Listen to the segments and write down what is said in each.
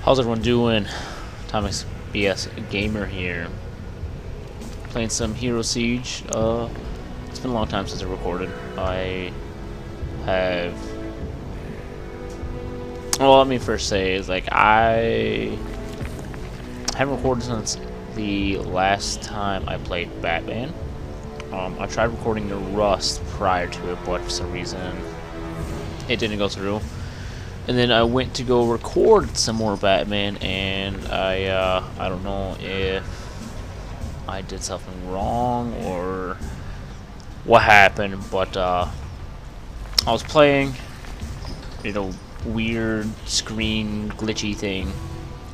How's everyone doing? AtomicbsGamer here. Playing some Hero Seige. It's been a long time since I recorded. I have... Well, let me first say is like I haven't recorded since the last time I played Batman. I tried recording the Rust prior to it, but for some reason it didn't go through. And then I went to go record some more Batman, and I don't know if I did something wrong or what happened, but I was playing, weird screen glitchy thing,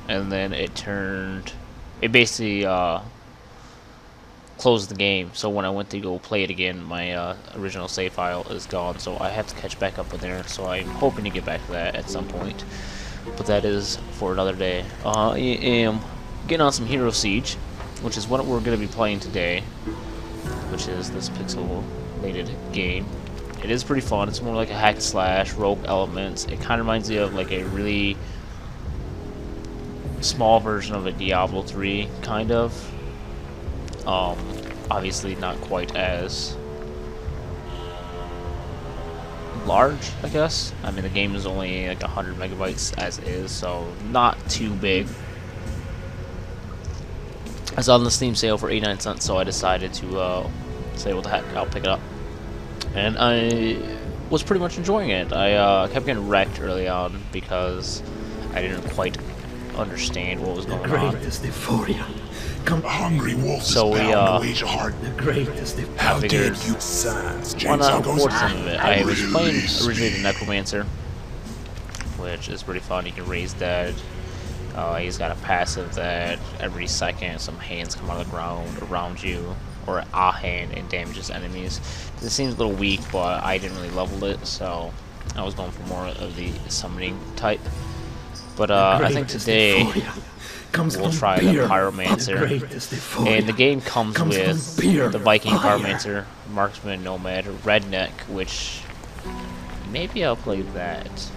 and then it basically closed the game. So when I went to go play it again, my original save file is gone, so I have to catch back up with there. So I'm hoping to get back to that at some point, but that is for another day. I am getting on some Hero Seige, which is what we're going to be playing today, which is this pixelated game. It is pretty fun. It's more like a hack and slash, rogue elements. It kind of reminds me of like a really small version of a Diablo 3, kind of. Obviously not quite as large, I guess. I mean, the game is only like 100 megabytes as is, so not too big. It's on the Steam sale for 89 cents, so I decided to say, what the heck, I'll pick it up. And I was pretty much enjoying it. I kept getting wrecked early on because I didn't quite understand what was going on. Come hungry wolf so we wage a hard. How dare you? Why not record some of it? I was playing originally the Necromancer, which is pretty fun. You can raise that. He's got a passive that every second some hands come out of the ground around you, or a hand, and damages enemies. It seems a little weak, but I didn't really level it, so I was going for more of the summoning type. But I think today we'll try the Pyromancer, and the game comes with the Viking Pyromancer, Marksman, Nomad, Redneck, which maybe I'll play that.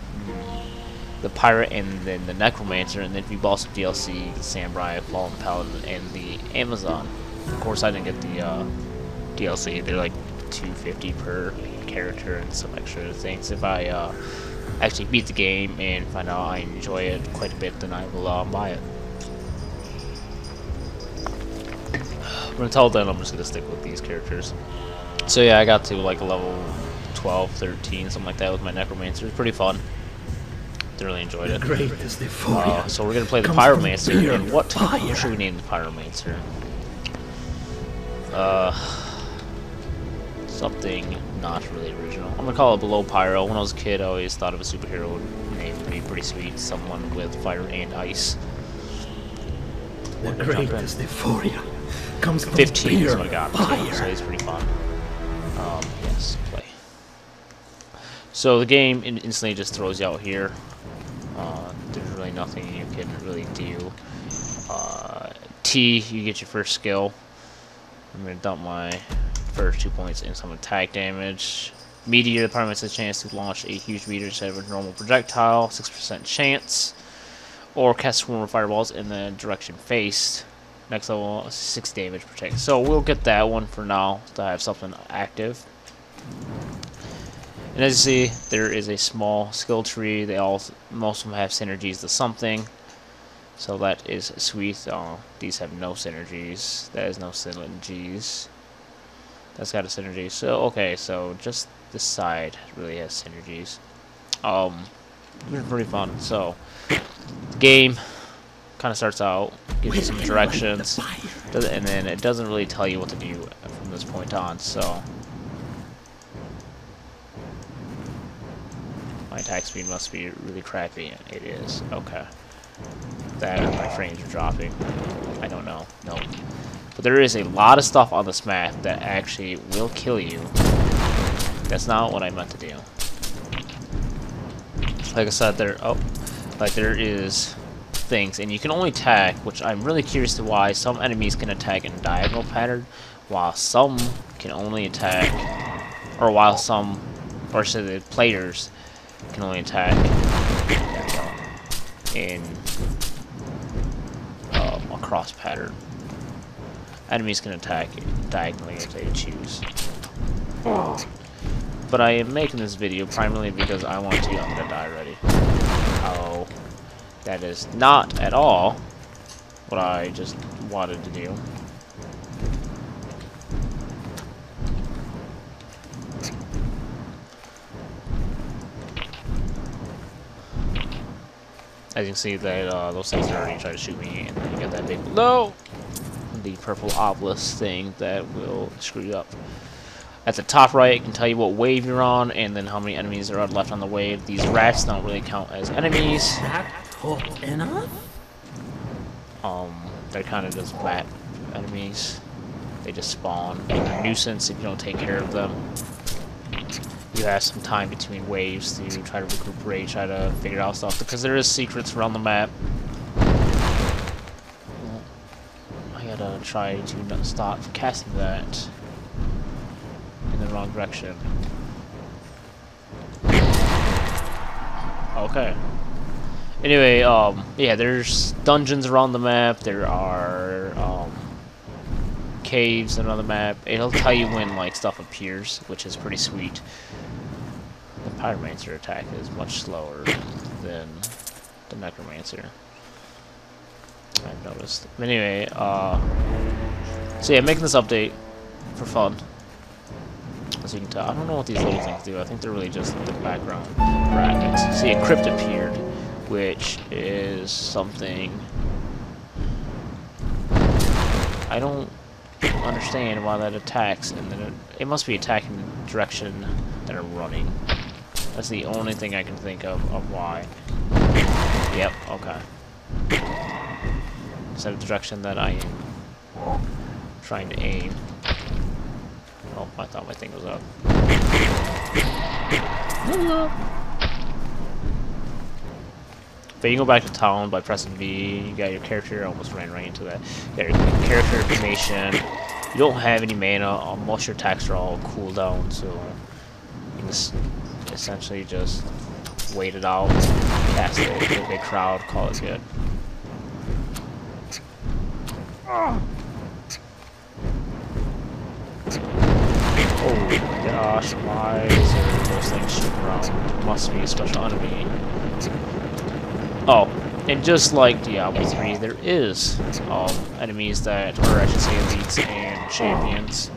The Pirate, and then the Necromancer, and then if you bought some DLC, the Samurai, Fallen Paladin, and the Amazon. Of course, I didn't get the DLC. They're like $250 per character and some extra things. If I actually beat the game and find out I enjoy it quite a bit, then I will buy it. But until then, I'm just going to stick with these characters. So yeah, I got to like level 12, 13, something like that with my Necromancer. It's pretty fun. Thoroughly enjoyed it. So we're going to play the Pyromancer, and what should we name the Pyromancer? Something not really original. I'm going to call it Below Pyro. When I was a kid, I always thought of a superhero name would be pretty sweet. Someone with fire and ice. The greatest euphoria comes from 15 is what I got, so it's pretty fun. Yes, play. So the game instantly just throws you out here. There's really nothing you can really do. T, you get your first skill. I'm going to dump my first 2 points in some attack damage. Meteor, the Pyromancer has a chance to launch a huge meteor instead of a normal projectile, 6% chance. Or cast a swarm of fireballs in the direction faced. Next level, 6 damage protect. So we'll get that one for now to have something active. And as you see, there is a small skill tree. Most of them have synergies to something, so that is sweet. These have no synergies. That is no synergies. That's got a synergy. So okay, so just this side really has synergies. It's pretty fun. So the game kind of starts out, gives you some directions, and then it doesn't really tell you what to do from this point on. So my attack speed must be really crappy. It is. Okay. That and my frames are dropping. I don't know. Nope. But there is a lot of stuff on this map that actually will kill you. That's not what I meant to do. Like I said, there is things, and you can only attack, which I'm really curious to why some enemies can attack in a diagonal pattern, while some can only attack, or the players can only attack. in a cross pattern. Enemies can attack diagonally if they choose. But I am making this video primarily because I want to. I'm gonna die already. Oh, that is not at all what I just wanted to do. As you can see, that those things are already trying to shoot me, and then you get that big the purple obelisk thing that will screw you up. At the top right, it can tell you what wave you're on, and then how many enemies are left on the wave. These rats don't really count as enemies. That hot enough? They're kind of just map enemies. They just spawn. They're a nuisance if you don't take care of them. You have some time between waves to try to recuperate, try to figure out stuff, because there is secrets around the map. I gotta try to not stop casting that in the wrong direction. Okay. Anyway, yeah, there's dungeons around the map. There are caves around the map. It'll tell you when like stuff appears, which is pretty sweet. The Pyromancer attack is much slower than the Necromancer, I've noticed. But anyway, so yeah, making this update for fun. As you can tell, I don't know what these little things do. I think they're really just the background brackets. See, a crypt appeared, which is something I don't understand why that attacks, and then it must be attacking the direction that I'm running. That's the only thing I can think of why. Yep, okay. Instead of the direction that I am trying to aim. Oh, I thought my thing was up. But you can go back to town by pressing V. You got your character, almost ran right into that. You got your character information. You don't have any mana. Most of your attacks are all cooldown, so you can just essentially just wait it out, cast it, get a big crowd, call it good. Oh my gosh, why is there those things shooting around? Must be a special enemy. Oh, and just like Diablo 3, there is enemies that, or I should say elites and champions,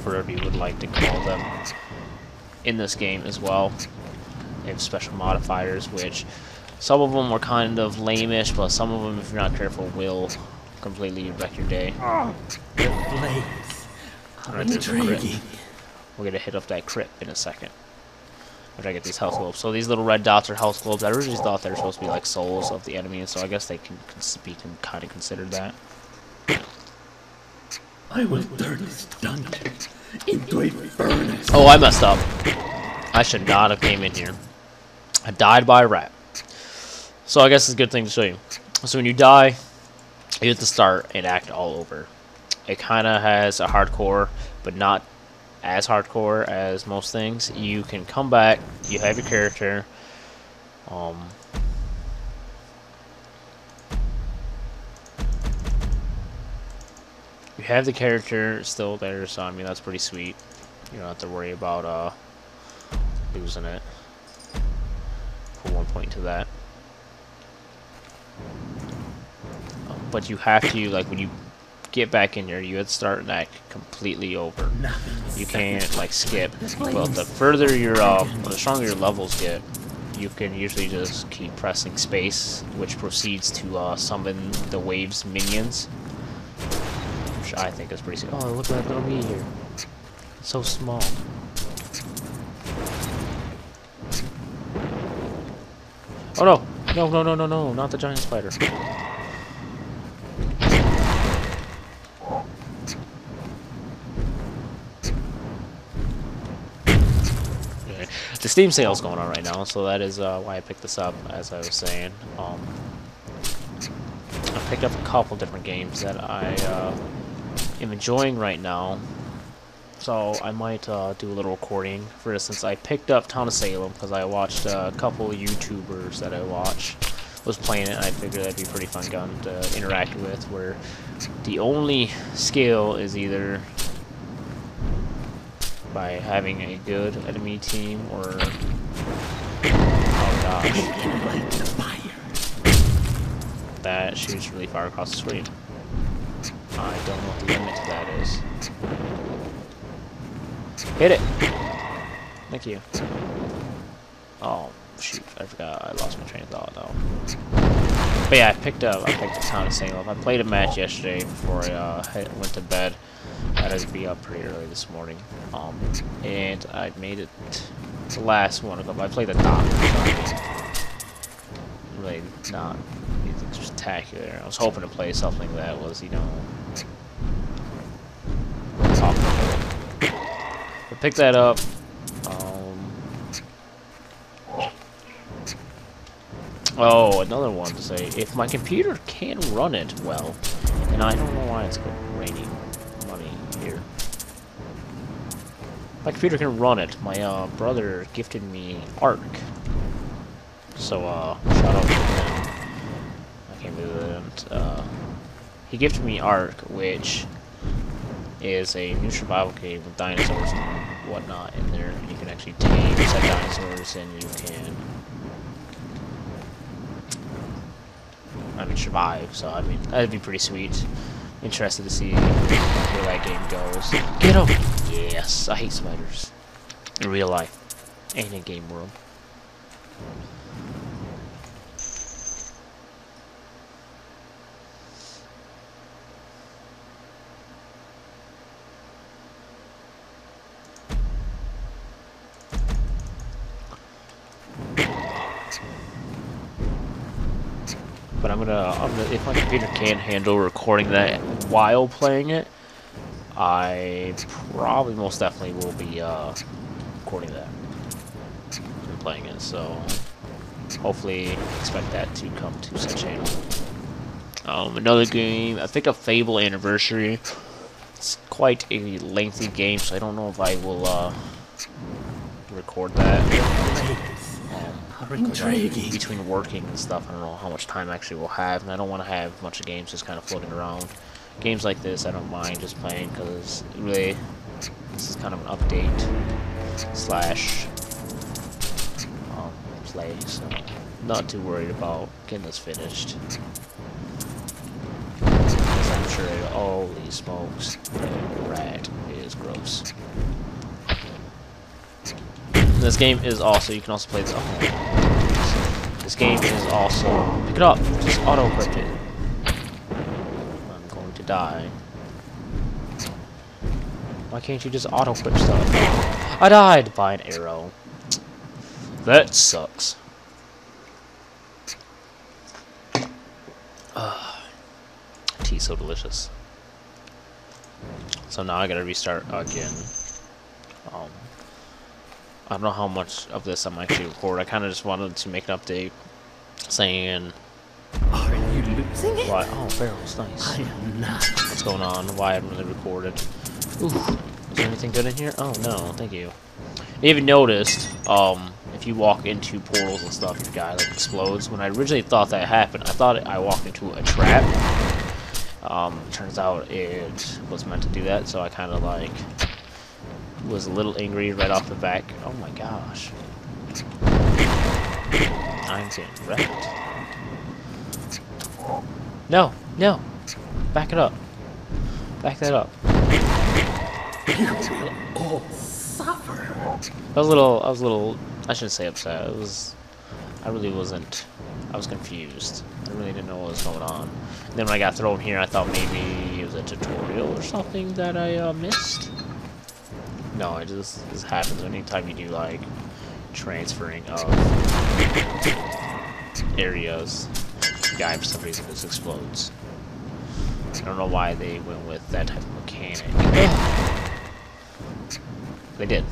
whatever you would like to call them, in this game as well. They have special modifiers, which some of them are kind of lame-ish, but some of them, if you're not careful, will completely wreck your day. The blaze. Alright, there's a crit. We're gonna hit up that crit in a second. After I get these health globes. So these little red dots are health globes. I originally thought they were supposed to be like souls of the enemy, so I guess they can be kind of considered that. I will turn this dungeon into a furnace. Oh, I messed up. I should not have came in here. I died by a rat. So I guess it's a good thing to show you. So when you die, you have to start and act all over. It kind of has a hardcore, but not as hardcore as most things. You can come back, you have your character, you have the character still there, so I mean that's pretty sweet. You don't have to worry about losing it. Put 1 point to that. But you have to, like, when you get back in here, you have to start and act completely over. You can't like skip. Well, the further your the stronger your levels get, you can usually just keep pressing space, which proceeds to summon the wave's minions, which I think is pretty sweet. Oh, look at that little me here. It's so small. Oh no! No, no, no, no, no, not the giant spider. The Steam sale's going on right now, so that is why I picked this up, as I was saying. I picked up a couple different games that I am enjoying right now, so I might do a little recording. For instance, I picked up Town of Salem because I watched a couple YouTubers that I watch, was playing it, I figured that'd be a pretty fun gun to interact with, where the only skill is either by having a good enemy team or... Oh gosh. That shoots really far across the screen. I don't know what the limit to that is. Hit it! Thank you. Oh, shoot. I forgot. I lost my train of thought, though. But yeah, I picked up the Town of St. Love. I played a match yesterday before I went to bed. I had to be up pretty early this morning. And I made it the last one. I played the dock. Really not anything spectacular. I was hoping to play something that was, you know, topical. I picked that up. Oh, another one to say. If my computer can run it well, and I don't know why it's raining money here. My computer can run it. My brother gifted me Arc. So shout out to him. I can't believe it. He gifted me Arc, which is a new survival game with dinosaurs and whatnot in there. You can actually tame said dinosaurs, and you can, survive. So I mean, that'd be pretty sweet. Interested to see where that game goes. Get him! Yes, I hate spiders in real life and in game world. But I'm gonna, if my computer can't handle recording that while playing it, I probably most definitely will be recording that and playing it. So hopefully expect that to come to said channel. Another game, I think, a Fable Anniversary. It's quite a lengthy game, so I don't know if I will record that. Between working and stuff, I don't know how much time actually we'll have, and I don't want to have a bunch of games just kind of floating around. Games like this, I don't mind just playing, because really, this is kind of an update slash play, so not too worried about getting this finished. Because I'm sure, holy smokes, the rat is gross. This game is also, you can also play this. Oh, this game is also, pick it up, just auto-equip it. I'm going to die. Why can't you just auto-equip stuff? I died by an arrow. That sucks. Tea's so delicious. So now I gotta restart again. I don't know how much of this I'm actually record. I kind of just wanted to make an update saying... Are you losing it? Why? Oh, barrels, nice. I am not. What's going on? Why I haven't really recorded. Ooh, is there anything good in here? Oh, no, thank you. I even noticed, if you walk into portals and stuff, your guy, like, explodes. When I originally thought that happened, I thought I walked into a trap. Turns out it was meant to do that, so I kind of, like... was a little angry right off the back. Oh my gosh. I'm getting wrecked. No, no. Back it up. Back that up. You will all suffer. I was a little, I shouldn't say upset. I really wasn't, I was confused. I really didn't know what was going on. And then when I got thrown here, I thought maybe it was a tutorial or something that I missed. No, it just happens anytime you do, like, transferring of areas. The guy, for some reason, just explodes. I don't know why they went with that type of mechanic. They did.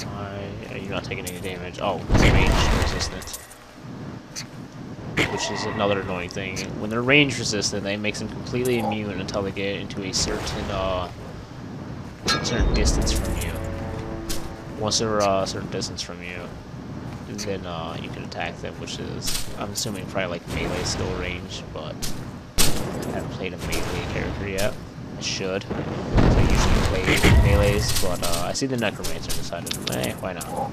Why are you not taking any damage? Oh, it's range resistant. Which is another annoying thing. When they're range resistant, they make them completely immune until they get into a certain distance from you. Once they're a certain distance from you, then you can attack them, which is, I'm assuming, probably like melee skill range, but I haven't played a melee character yet. I should. So I usually play melees, but I see the Necromancer and decided, why not?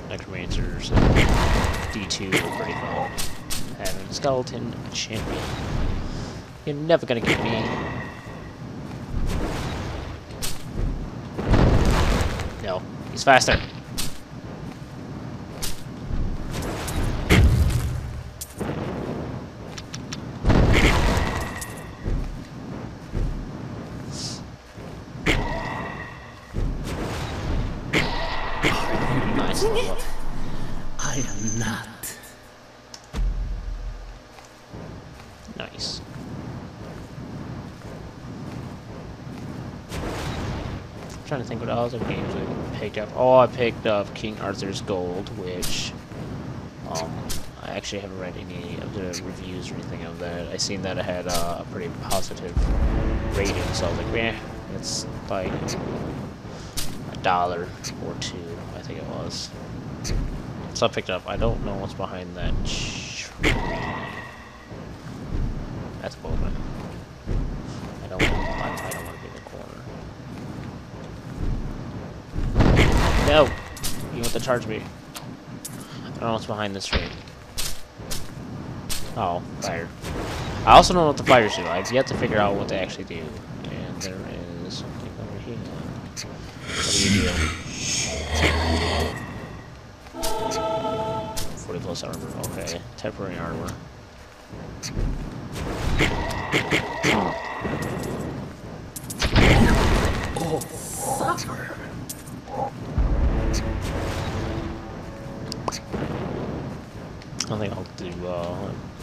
Necromancers and D2 are pretty fun. Having a skeleton champion. You're never gonna get me. No, he's faster. Nice. I am not. Nice. I'm trying to think what other games I picked up. Oh, I picked up King Arthur's Gold, which I actually haven't read any of the reviews or anything of that. I seen that it had a pretty positive rating, so I was like, it's like $1 or $2, I think it was. So I picked it up. I don't know what's behind that tree. That's open. I don't want to be in the corner. No! You want to charge me. I don't know what's behind this tree. Oh, fire. I also don't know what the fires do. I've yet to figure out what they actually do. And there is something over here. What do you do? 40 plus armor. Okay. Temporary armor. Oh, suffer. I think I'll do,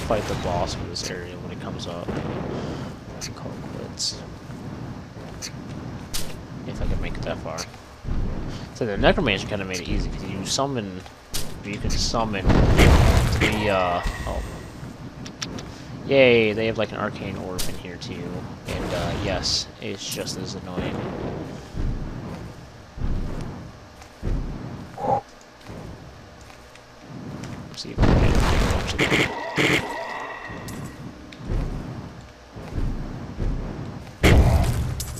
fight the boss for this area when it comes up. And call it quits. If I can make it that far. So the Necromancer kind of made it easy, because you can summon the, oh. Yay, they have like an arcane orb in here too. And, yes, it's just as annoying. See if we can get a big bunch of them.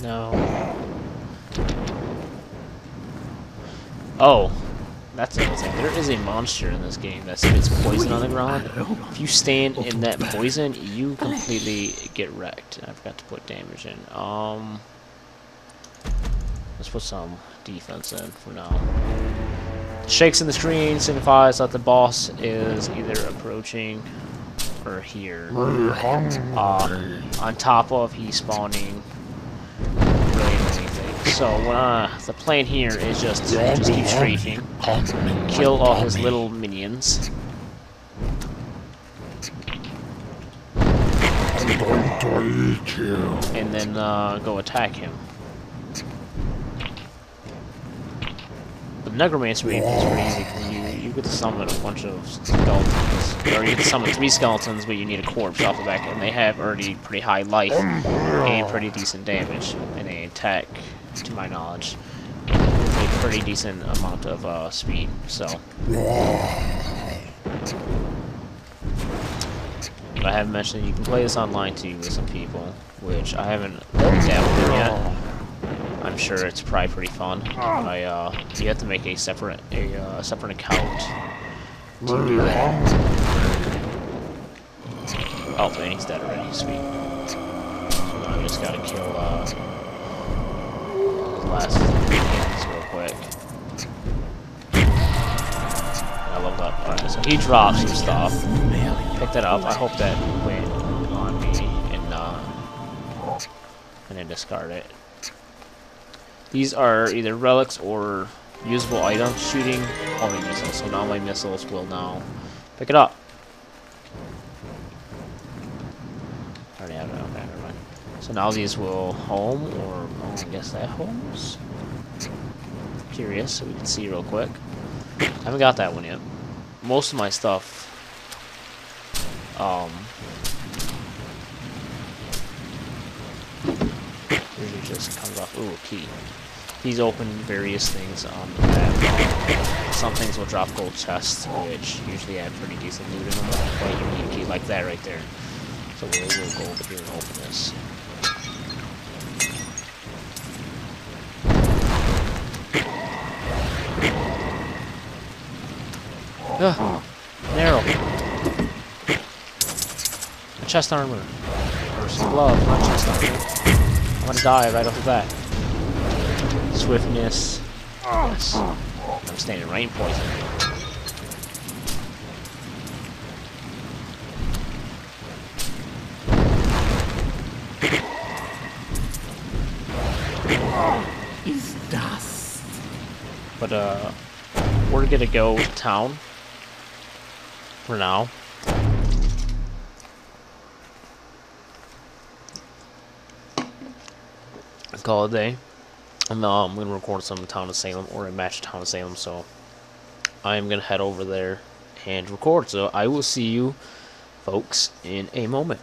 No. Oh, that's another thing. There is a monster in this game that spits poison on the ground. If you stand in that poison, you completely get wrecked. I forgot to put damage in. Let's put some defense in for now. Shakes in the screen signifies that the boss is either approaching or here. On top of he's spawning really anything. So the plan here is just keep strafing, kill all his little minions, and then go attack him. The Necromancer is pretty easy because you get to summon a bunch of skeletons. Or you get to summon 3 skeletons, but you need a corpse off the back, and they have already pretty high life and pretty decent damage. And they attack, to my knowledge, with a pretty decent amount of speed. So. But I haven't mentioned you can play this online too with some people, which I haven't dabbled in yet. I'm sure it's probably pretty fun. But you have to make a separate account to do that. Oh, and he's dead already. Sweet. So now I just gotta kill the last minions real quick. I love that. Alright, so he drops some stuff. Pick that up. I hope that went on me and then discard it. These are either relics or usable items shooting homing missiles. So now my missiles will now pick it up. Already have it. Okay, never mind. So now these will home, or oh, I guess that homes. Curious, so we can see real quick. I haven't got that one yet. Most of my stuff, usually just comes off. Ooh, a key. He's opened various things on the map. Some things will drop gold chests, which usually add pretty decent loot in them, but you need a key like that right there. So we'll go over here and open this. Narrow. A chest armor. Or some glove, not chest armor. I'm gonna die right off the bat. Swiftness. Yes. I'm standing rain poison. Is dust. But we're gonna go town for now. Call it a day. And I'm gonna record some Town of Salem, or a match Town of Salem, so I'm gonna head over there and record. So I will see you folks in a moment.